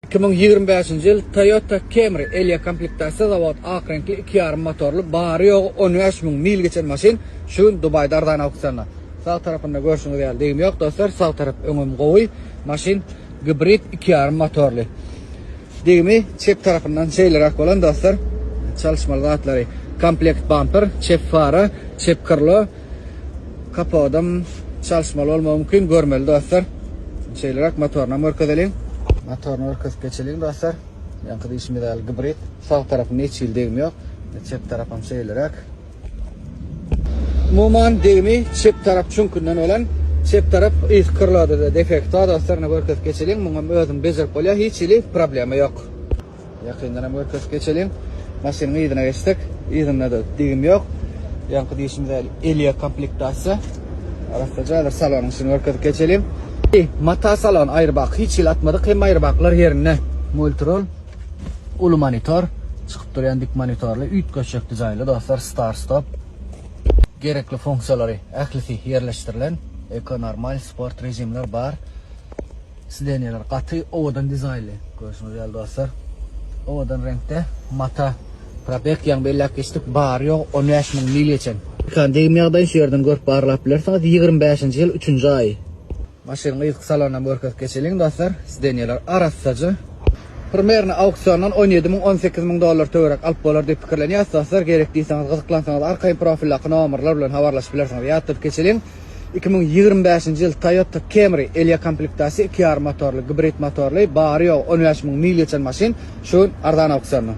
2025 yıl Toyota Camry Elia komplektasiya zavod oq rangli 2.5 motorli bari yo'q 13.000 mil geçen maşin şu Dubayda Ardana auksyonuna. Sağ tarafında görüşünüz geldi deyim yok dostlar. Sağ taraf öngüm qo'y. Maşin hibrid 2.5 motorli. Deyimi çep tarafından şeyler olan dostlar. Çalışmalı zatları. Komplekt bumper, çep fara, çep kırlı. Kapağıdan çalışmalı olma mümkün görmeli dostlar. Şeyler motoruna mörködelim. Motorunu örküp geçelim dostlar. Yankıda ismi de hibrid. Sağ tarafında hiç yıl deyim yok. Çep tarafım şeyler. Muman deyimi çep taraf çünkünden olan çep taraf ilk kırladı da defekta dostlarına örküp geçelim. Muman özüm bezer kolya hiç ili problemi yok. Yakından örküp geçelim. Maşının idine geçtik. İdine de deyim yok. Yankıda ismi de Elia komplektasiya. Arastacadır salonun için örküp geçelim. Mata salon airbag hiç il atmadık. Hem airbaglar yerine multirol, ulu monitor, çıkıp duran dik monitorlu, 3 köşek dizaynlı dostlar, start stop. Gerekli fonksiyaları əxlisi yerleştirilen eko normal sport rejimler var. Sidenyeler katı ovadan dizaynlı. Görüyorsunuz değerli dostlar. Ovadan renkte mata probek yang belli geçtik bar yok 13.000 mil geçen. Deyim yağdan şu yerden görüp barlap bilirsiniz 25. yıl 3. ay. Maşının ilk salonuna mörkez geçelim dostlar. Sidenyeler arasacı. Primerni auksyondan 17.000-18.000 dolar töwerek alıp bolar dep pikirleniyor dostlar. Gerekdiyseniz kızıklansanız arkayın profillaki nomerler bilen habarlaşıp bilersiniz. Yatıp geçelim. 2025 yıl Toyota Camry Elia komplektasiya 2.5 motorlu, hibrid motorlu, bari yo'q 13.000 mil geçen maşin şu Ardana auksyonu.